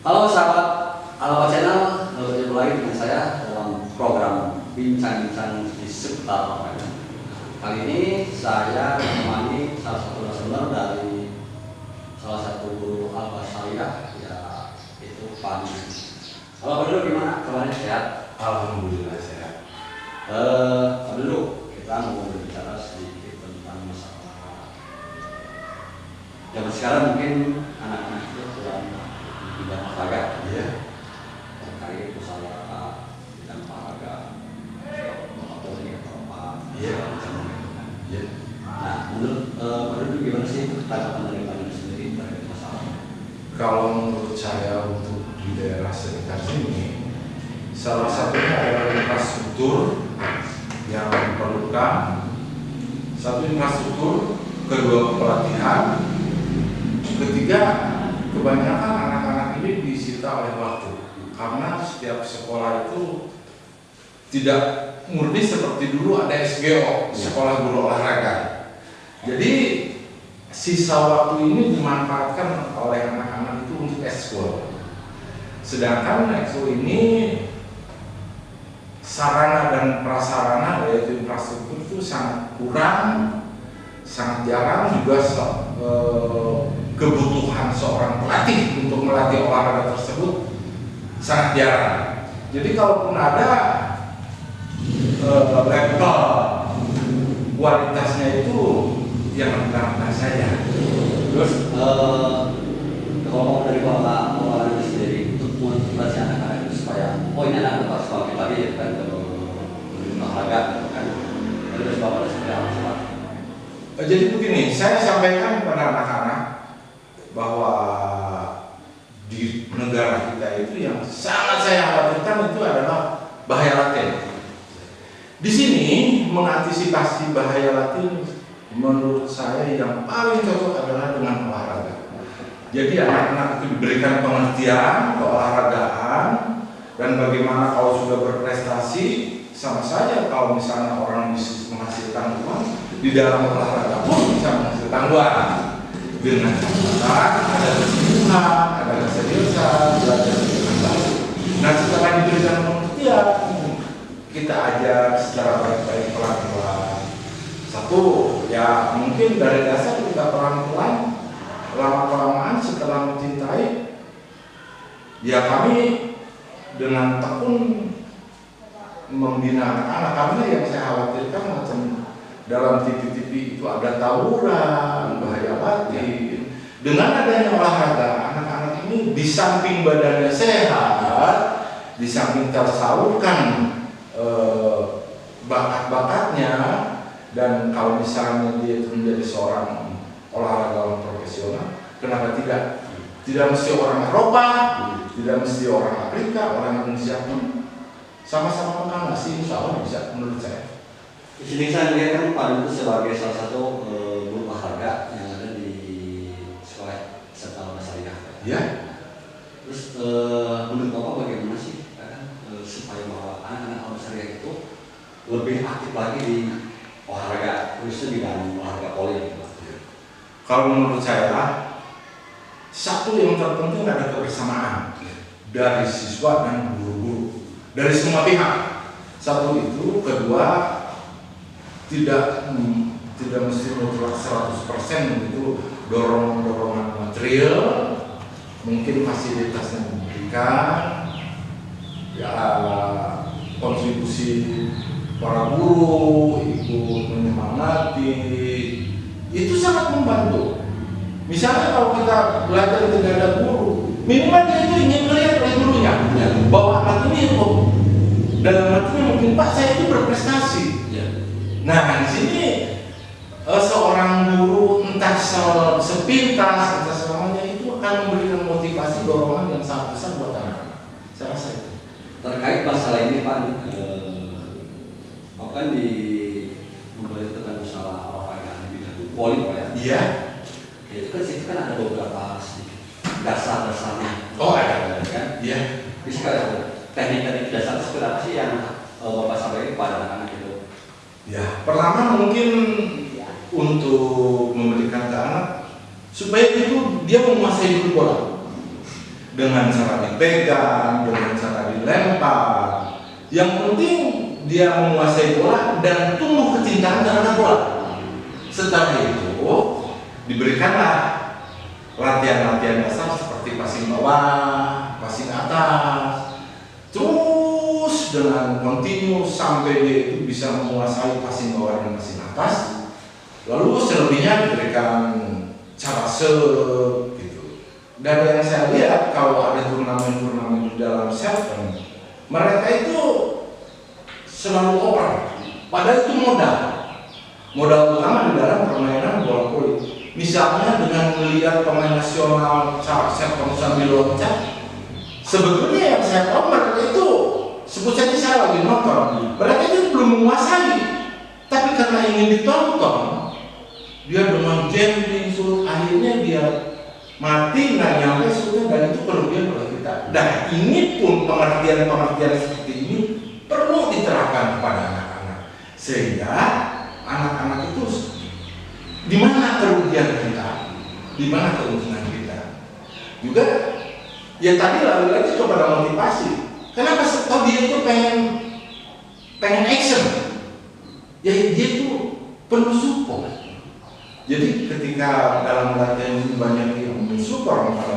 Halo sahabat Alpha Channel, berjumpa lagi dengan saya dalam program Bincang-Bincang di Seputar Olahraga. Kali ini saya menemani salah satu narasumber dari salah satu guru Alpha Syariah, yaitu Pak Dulu. Halo Pak Dulu, gimana kabarnya, sehat? Alhamdulillah sehat. Pak Dulu, kita mau berbicara sedikit tentang masalah zaman sekarang. Mungkin anak-anak itu sedang bidang olahraga, Iya. terkait usaha bidang olahraga, motorik atau apa, Iya. macam itu kan. Iya. Nah, menurut Pak Dulu gimana sih tanggapan dari Pak Dulu sendiri terkait masalah? Kalau menurut saya untuk di daerah sekitar sini, salah satunya adalah infrastruktur yang diperlukan. Satu infrastruktur, kedua pelatihan, ketiga kebanyakan anak-anak ini disita oleh waktu karena setiap sekolah itu tidak murni seperti dulu ada SGO, sekolah guru olahraga. Jadi sisa waktu ini dimanfaatkan oleh anak-anak itu untuk ekskul. Sedangkan ekskul ini sarana dan prasarana yaitu infrastruktur itu sangat kurang, sangat jarang juga kebutuhan seorang pelatih untuk melatih olahraga tersebut sangat jarang. Jadi kalaupun ada level kualitasnya itu yang rendah saja. Terus kalau dari Bapak olahraga sendiri untuk motivasi anak-anak itu supaya ini anak harus semakin lagi ya kan olahraga kan. Terus Bapak ada seperti apa? Jadi begini, saya sampaikan kepada anak-anak bahwa di negara kita itu yang sangat saya khawatirkan itu adalah bahaya laten. Di sini mengantisipasi bahaya laten menurut saya yang paling cocok adalah dengan olahraga. Jadi anak-anak itu diberikan pengertian keolahragaan dan bagaimana kalau sudah berprestasi, sama saja kalau misalnya orang bisa menghasilkan uang di dalam olahraga pun bisa menghasilkan uang dengan catatan ada kesungguhan, ada keseriusan, belajar dengan baik. Nah setelah diberikan pengertian, kita ajar secara baik-baik pelan-pelan. Satu, ya mungkin dari dasar kita pelan-pelan, lama-kelamaan setelah mencintai, ya kami dengan tekun membina anak-anak, karena yang saya khawatirkan macam dalam TV-TV itu ada tawuran, bahaya latin. Dengan adanya olahraga, anak-anak ini di samping badannya sehat, di samping tersalurkan bakat-bakatnya, dan kalau misalnya dia itu menjadi seorang olahragawan profesional, kenapa tidak? Tidak mesti orang Eropa, tidak mesti orang Afrika, orang Indonesia pun sama-sama makan nasi, insya Allah bisa menurut saya. Di sini saya melihat kan Pak Dulu sebagai salah satu guru olahraga yang ada di sekolah Alpha Syariah. Ya. Terus menurut Bapak bagaimana sih supaya bahwa anak-anak Alpha Syariah itu lebih aktif lagi di olahraga, khususnya di dalam olahraga poli gitu? Kalau menurut saya, satu yang terpenting ada kebersamaan dari siswa dan guru-guru, dari semua pihak. Satu itu, kedua tidak mesti mutlak 100% begitu dorongan material, mungkin fasilitasnya diberikan, ya kontribusi para guru ikut menyemangati, itu sangat membantu. Misalnya kalau kita belajar tidak ada guru, minimal dia itu ingin melihat oleh gurunya bahwa anak ini dalam artinya mungkin Pak saya itu berprestasi. Nah di sini seorang guru entah sepintas entah selamanya itu akan memberikan motivasi dorongan yang sangat besar buat anak-anak. Saya rasa itu. Terkait masalah ini Pak, apa kan di memulai itu kan masalah orang yang di bidang poli Pak ya? Iya. Ya, itu kan situ kan ada beberapa dasar-dasarnya. Oh ada kan? Iya. Bisa kalau teknik-teknik dasar seperti apa sih yang Bapak sampaikan kepada anak-anak itu? Ya, pertama mungkin untuk memberikan ke anak supaya itu dia menguasai dulu bola dengan cara dipegang, dengan cara dilempar. Yang penting dia menguasai bola dan tumbuh kecintaan terhadap bola. Setelah itu diberikanlah latihan-latihan dasar seperti passing bawah, passing atas, terus dengan kontinu sampai dia itu bisa menguasai passing bawah dan passing atas. Lalu selebihnya diberikan cara serve gitu. Dan yang saya lihat kalau ada turnamen-turnamen di dalam Seven, mereka itu selalu oper. Padahal itu modal utama di dalam permainan bola voli. Misalnya dengan melihat pemain nasional cara Seven sambil loncat, sebetulnya yang saya tahu mereka itu sebut saja saya lagi nonton, mereka itu belum menguasai, tapi karena ingin ditonton, dia dengan jumping shoot, akhirnya dia mati nggak nyampe shootnya, dan itu kerugian buat kita. Dan ini pun pengertian seperti ini perlu diterapkan kepada anak-anak, sehingga anak-anak itu di mana kerugian kita, di mana keuntungan kita. Juga ya tadi lagi kepada motivasi. Kenapa tahu dia itu pengen action? Ya dia itu perlu support. Jadi ketika dalam latihan ini banyak yang mensupport kepada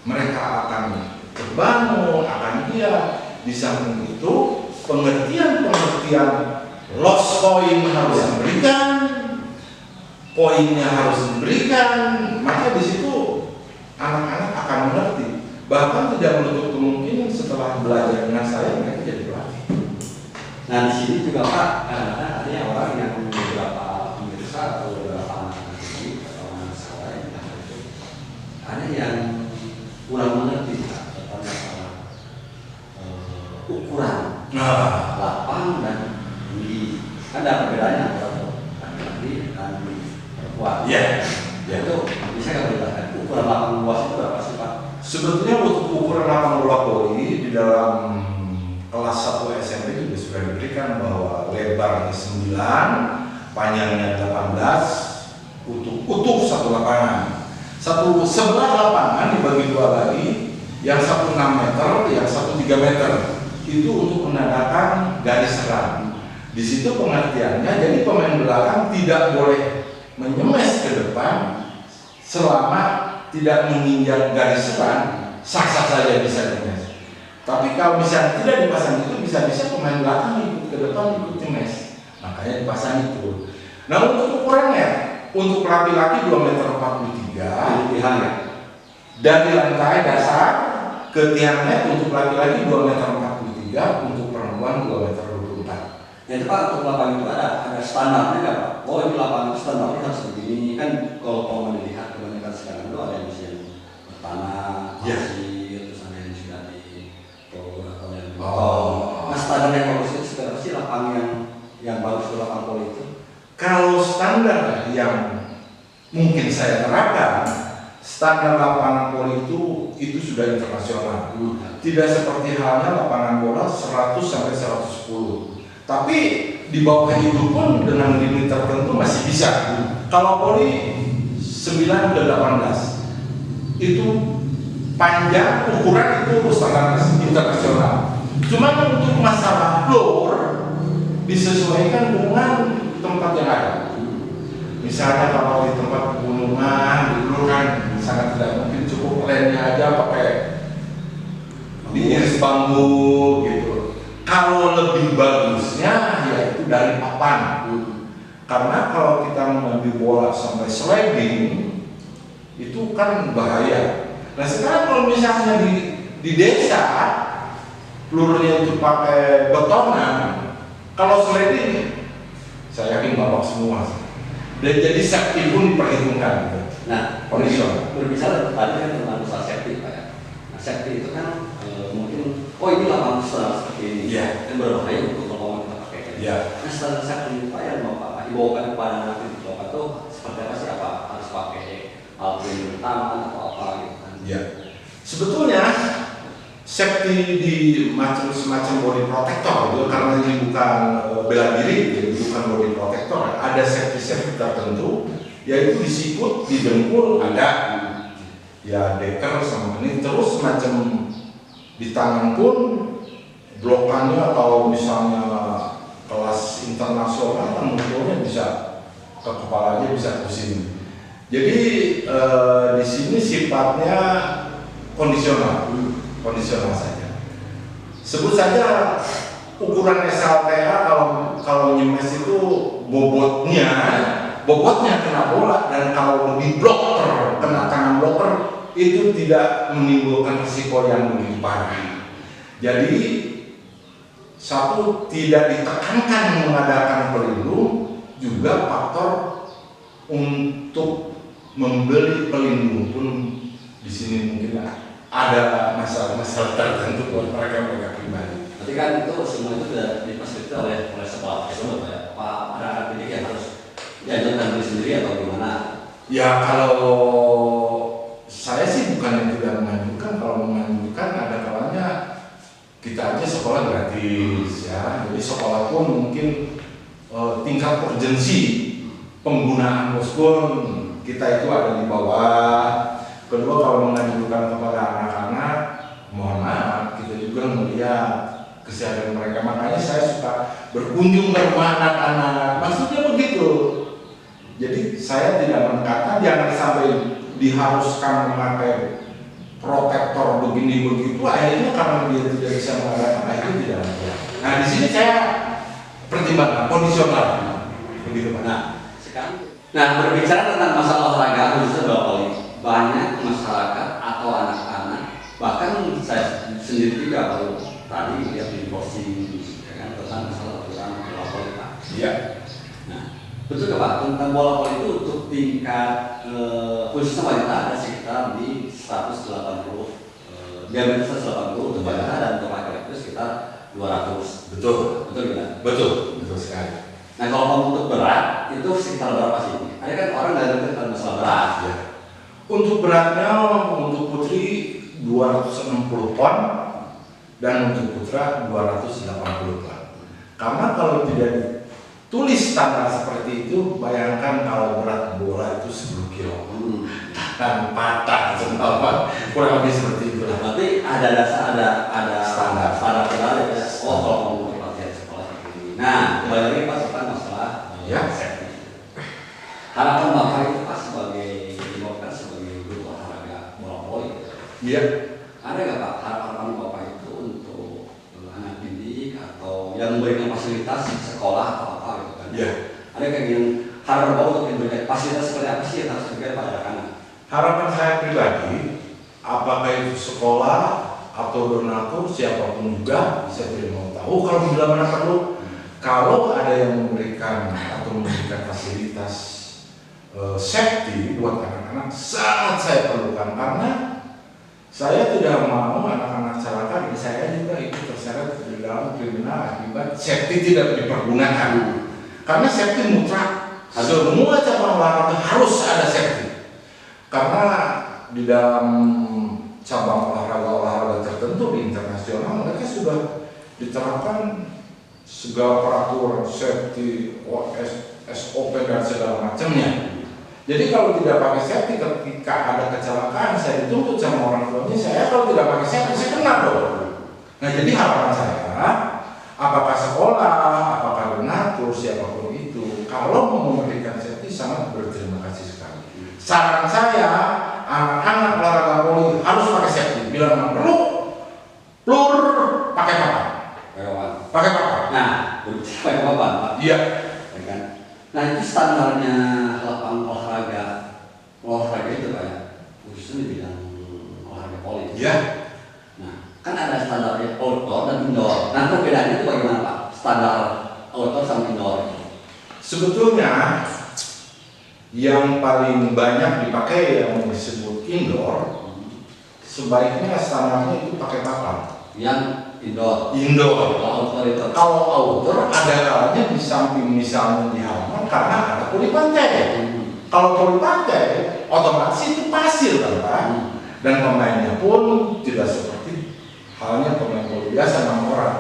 mereka akan terbangun, akan giat. Di samping itu pengertian loss point harus diberikan, poinnya harus diberikan, maka di situ anak-anak akan mengerti. Bahkan tidak menutup kemungkinan setelah belajar dengan saya mereka jadi pelatih. Nah di sini juga Pak, ada orang yang beberapa pemirsa atau beberapa anak-anak ini atau anak sekolah yang ada yang kurang mengerti tentang masalah ukuran lapang dan tinggi. Kan ada perbedaannya antara laki-laki dan perempuan. Iya. Ya. Itu bisa nggak dijelaskan ukuran lapang luas itu berapa sih Pak? Sebetulnya untuk ukuran lapang bola voli di dalam kelas 1 SMP juga sudah diberikan bahwa lebarnya 9, panjangnya 18 untuk utuh satu lapangan. Sebelah lapangan dibagi dua lagi, yang satu 6 meter, yang satu 3 meter. Itu untuk menandakan garis serang. Di situ pengertiannya, jadi pemain belakang tidak boleh menyemes ke depan selama tidak menginjak garis serang, sah-sah saja bisa nyemes. Tapi kalau misalnya tidak dipasang itu, bisa-bisa pemain belakang ikut ke depan, ikut nyemes. Makanya dipasang itu. Nah untuk ukurannya, untuk laki-laki 2,43 m dari lantai dasar ke tiang net, untuk laki-laki 2,43 m, untuk perempuan 2,24 m. Ya itu Pak, untuk lapangan itu ada standarnya nggak Pak? Oh ini lapangan itu standarnya harus begini. Kan kalau mau dilihat kebanyakan sekarang itu ada yang mesin bertanah, pasir, terus ada yang sudah di tol atau yang di beton. Nah standar yang bagus itu sebenarnya sih lapangan yang bagus itu lapangan poli itu. Kalau standar yang mungkin saya terapkan, standar lapangan poli itu sudah internasional. Tidak seperti halnya lapangan bola 100 sampai 110. Tapi di bawah itu pun dengan limit tertentu masih bisa. Kalau poli 9 ke 18 itu panjang, ukuran itu standar internasional. Cuma untuk masalah floor disesuaikan dengan tempat yang ada. Misalnya kalau di tempat pegunungan dulu kan sangat tidak mungkin, cukup plannya aja pakai diiris bambu gitu. Kalau lebih bagusnya yaitu dari papan. Karena kalau kita mengambil bola sampai sliding itu kan bahaya. Nah sekarang kalau misalnya di desa pelurunya itu pakai betonan, kalau sliding saya yakin babak semua. Dan jadi safety pun diperhitungkan gitu. Nah, berbicara tadi kan tentang masalah safety Pak ya. Nah, safety itu kan mungkin, ini lapangan seperti ini, kan berbahaya untuk kalau kita pakai. Nah, standar safety Pak yang Bapak imbaukan kepada anak di Bapak itu seperti apa sih? Apa harus pakai alat pelindung utama atau apa gitu kan? Sebetulnya safety di semacam body protector itu karena ini bukan bela diri, jadi bukan body protector, ada safety tertentu, yaitu di sikut, di dengkul ada, ya deker sama ini, terus semacam di tangan pun blokannya atau misalnya kelas internasional kan mukulnya bisa ke kepalanya bisa pusing. Jadi di sini sifatnya kondisional saja. Sebut saja ukuran SLTA kalau nyemes itu bobotnya kena bola, dan kalau di blocker kena tangan blocker itu tidak menimbulkan risiko yang begitu parah. Jadi satu, tidak ditekankan mengadakan pelindung, juga faktor untuk membeli pelindung pun di sini mungkin ada masalah-masalah tertentu buat mereka pribadi. Nanti kan itu semua itu sudah difasilitasi oleh sekolah tersebut ya. Pak anak-anak didik yang harus diajarkan diri sendiri atau gimana? Ya kalau saya sih bukan yang tidak menganjurkan, kalau menganjurkan ada kalanya kita aja sekolah gratis ya. Jadi sekolah pun mungkin tingkat urgensi penggunaan pun kita itu ada di bawah. Kedua, kalau menganjurkan kepada anak-anak, mohon maaf, kita juga melihat keseharian mereka. Makanya saya suka berkunjung ke rumah anak-anak. Maksudnya begitu. Jadi saya tidak menekankan jangan sampai diharuskan memakai protektor begini begitu. Akhirnya karena dia tidak bisa mengadakan, itu tidak ada. Nah di sini saya pertimbangkan kondisional. Begitu Pak. Nah berbicara tentang masalah olahraga khususnya Bapak Oli, banyak masyarakat atau anak-anak, bahkan saya sendiri juga baru tadi lihat di posting ya kan, tentang masalah bola voli Pak. Iya. Nah, betul nggak Pak, tentang bola voli itu untuk tingkat khususnya wanita ada sekitar di 180, diameter 180 untuk wanita dan untuk laki-laki itu sekitar 200. Betul Gimana? Betul sekali. Nah kalau untuk berat itu sekitar berapa sih? Ada kan orang nggak ngerti tentang masalah berat. Ya. Untuk beratnya untuk putri 260 ton dan untuk putra 280 ton. Karena kalau tidak ditulis standar seperti itu, bayangkan kalau berat bola itu 10 kilo dan patah semua, kurang lebih seperti itu. Berarti ada dasar ada standar ya. Oh kalau mau latihan sekolah ini. Nah kembali lagi Pak tentang masalah safety. Harapan Bapak itu Pak sebagai guru olahraga bola voli. Iya. Ada nggak Pak harapan Bapak itu untuk anak didik atau yang memberikan fasilitas di sekolah atau apa gitu kan? Iya. Ada nggak yang harapan Bapak untuk memberikan fasilitas seperti apa sih yang harus diberikan pada anak-anak? Harapan saya pribadi, apakah itu sekolah atau donatur siapapun juga, saya tidak mau tahu kalau bila mana perlu. Kalau ada yang memberikan fasilitas safety buat anak-anak, sangat saya perlukan, karena saya tidak mau anak-anak celaka dan saya juga ikut terseret di dalam kriminal akibat safety tidak dipergunakan. Karena safety mutlak, semua cabang olahraga harus ada safety. Karena di dalam cabang olahraga tertentu di internasional mereka sudah diterapkan segala peraturan safety, SOP dan segala macamnya. Jadi kalau tidak pakai safety ketika ada kecelakaan, saya dituntut sama orang tuanya, saya kalau tidak pakai safety saya kena dong. Nah jadi harapan saya, apakah sekolah, apakah donatur, siapapun itu, kalau mau memberikan safety sangat berterima kasih sekali. Saran saya, anak-anak olahraga voli harus pakai safety. Bila memang perlu, plur pakai papan. Pakai papan. Nah, pakai papan Pak. Iya. Nah itu standarnya lapangan olahraga itu Pak ya, khususnya di bidang olahraga voli. Iya. Nah kan ada standarnya outdoor dan indoor. Nah perbedaannya itu bagaimana Pak? Standar outdoor sama indoor. Sebetulnya yang paling banyak dipakai yang disebut indoor, sebaiknya standarnya itu pakai papan. Yang indoor. Indoor. Outdoor itu. Kalau outdoor ada kalanya di samping misalnya di halaman karena ada poli pantai. Kalau poli pantai otomatis itu pasir kan Pak. Dan pemainnya pun tidak seperti halnya pemain poli biasa 6 orang,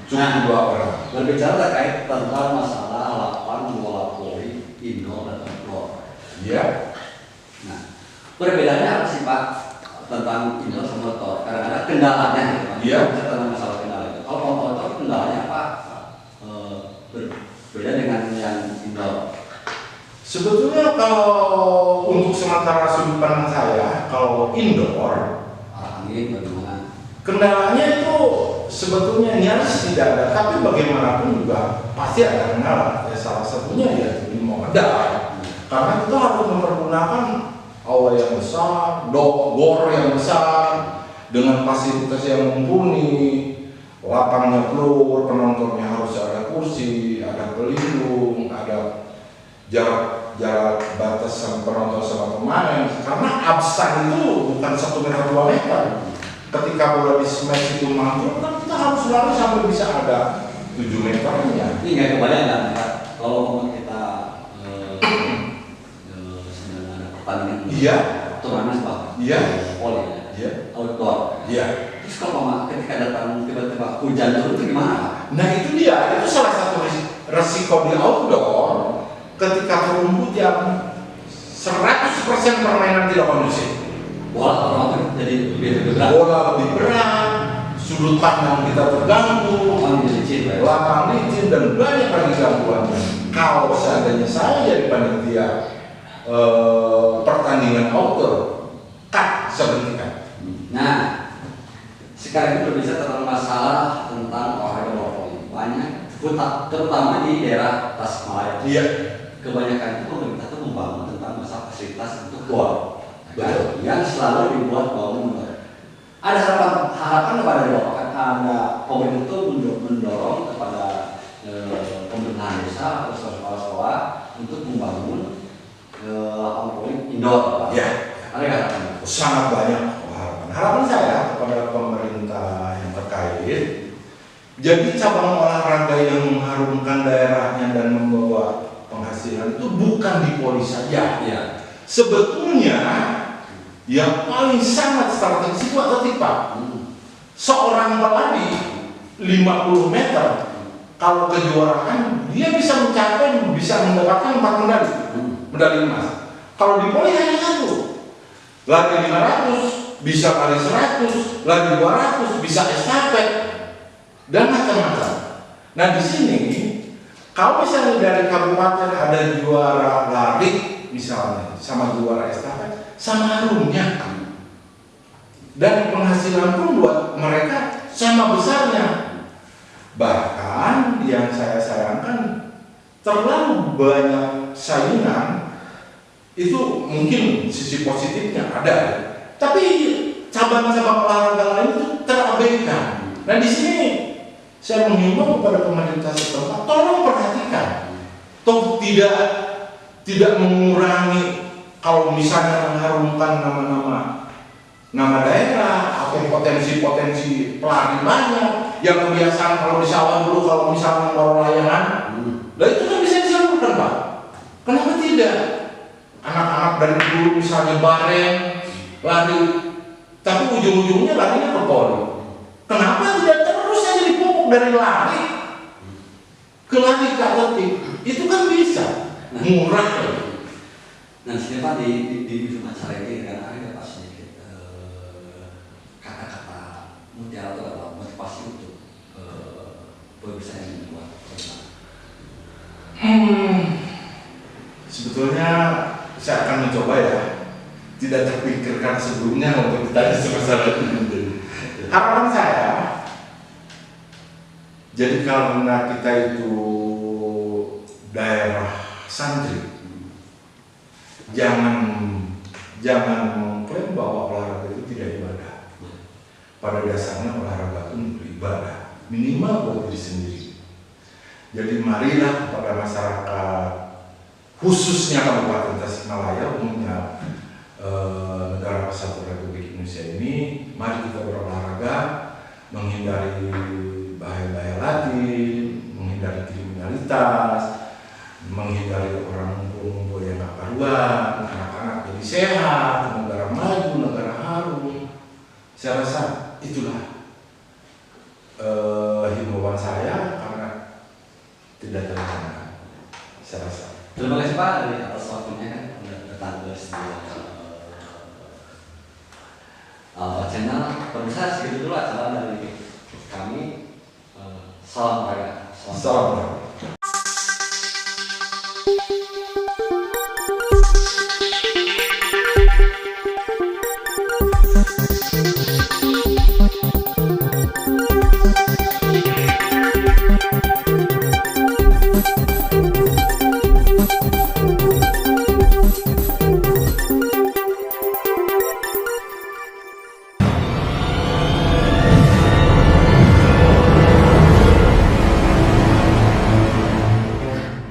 cuma 2 orang. Berbicara terkait tentang masalah lapangan bola voli indoor dan outdoor. Iya. Nah, perbedaannya apa sih Pak tentang indoor sama outdoor? Karena ada kendalanya gitu Pak. Iya. Tentang masalah kendala itu. Kalau outdoor kendalanya apa? Berbeda dengan yang indoor. Sebetulnya kalau untuk sementara sudut pandang saya, kalau indoor Arah angin bagaimana? kendalanya itu sebetulnya nyaris tidak ada, tapi bagaimanapun juga pasti ada kendala. Ya, salah satunya ya di modal. Karena kita harus mempergunakan aula yang besar, gor yang besar, dengan fasilitas yang mumpuni, lapangnya peluh, penontonnya harus ada kursi, ada pelindung, ada jarak batas penonton sama pemain. Karena absen itu bukan 1 meter 2 meter. Ketika bola di smash itu mampu, kan kita harus lari sampai bisa ada 7 meternya. Ini nggak kebayang kan Pak? Kalau kita sedang ada pertandingan. Iya. Turnamen Pak. Iya. Voli. Iya. Outdoor. Iya. Terus kalau ketika datang tiba-tiba hujan turun itu gimana Pak? Nah itu dia, itu salah satu resiko di outdoor ketika rumput yang 100% permainan tidak kondusif. Bola orang jadi lebih berat. Bola lebih berat, sudut pandang kita terganggu, lapang licin dan banyak lagi gangguannya. Kalau seandainya saya jadi panitia pertandingan outdoor, sebenarnya. Nah, sekarang ini berbicara tentang masalah tentang olahraga bola voli. Banyak, terutama di daerah Tasikmalaya. Iya. Kebanyakan itu pemerintah itu membangun tentang masalah fasilitas untuk gol, Betul. yang selalu dibuat bangun. Ada harapan kepada Bapak kan? Ada pemerintah itu mendorong kepada pemerintahan desa atau sekolah-sekolah untuk membangun lapangan voli indoor, Pak. Ya. Ada nggak harapannya? Sangat banyak harapan. Harapan saya kepada pemerintah yang terkait. Jadi cabang olahraga yang mengharumkan daerahnya dan membawa penghasilan itu bukan di voli saja. Ya. Sebetulnya yang paling sangat strategis itu apa sih Pak? Seorang pelari 50 meter kalau kejuaraan dia bisa mendapatkan 4 medali emas. Kalau di voli hanya 1. Lari 500, bisa lari 100, lari 200, bisa estafet dan macam-macam. Nah di sini kalau misalnya dari kabupaten ada juara lari misalnya sama juara estafet sama harumnya dan penghasilan pun buat mereka sama besarnya. Bahkan yang saya sayangkan terlalu banyak saingan itu mungkin sisi positifnya ada, tapi cabang-cabang olahraga lain itu terabaikan. Nah di sini saya menghimbau kepada pemerintah setempat, tolong perhatikan, toh tidak mengurangi kalau misalnya mengharumkan nama daerah atau potensi pelari banyak yang kebiasaan kalau di sawah dulu kalau misalnya mau layangan, nah itu kan bisa disalurkan Pak. Kenapa tidak? Anak-anak dari dulu misalnya bareng lari, tapi ujung-ujungnya larinya ke poli. Kenapa tidak terus saja dipupuk dari lari ke lari ke atletik? Itu kan bisa murah. Nah, sini Pak di acara ini kan ada Pak sedikit kata-kata mutiara atau motivasi untuk pemirsa yang membuat Sebetulnya saya akan mencoba ya, tidak terpikirkan sebelumnya untuk ditanya sebesar itu. Harapan saya, jadi karena kita itu daerah santri, jangan mengklaim bahwa olahraga itu tidak ibadah. Pada dasarnya olahraga itu beribadah, minimal buat diri sendiri. Jadi marilah kepada masyarakat khususnya Kabupaten Tasikmalaya, umumnya negara kesatuan Republik Indonesia ini, mari kita berolahraga, menghindari bahaya-bahaya lain, menghindari kriminalitas, menghindari orang ngumpul yang gak karuan, anak-anak jadi sehat, negara maju, negara harum. Saya rasa itulah himbauan saya karena tidak terlaksana. Saya rasa. Terima kasih Pak atas waktunya kan datang ke channel. Pemirsa, segitu dulu acara dari kami. Salam olahraga. Salam. Thank you.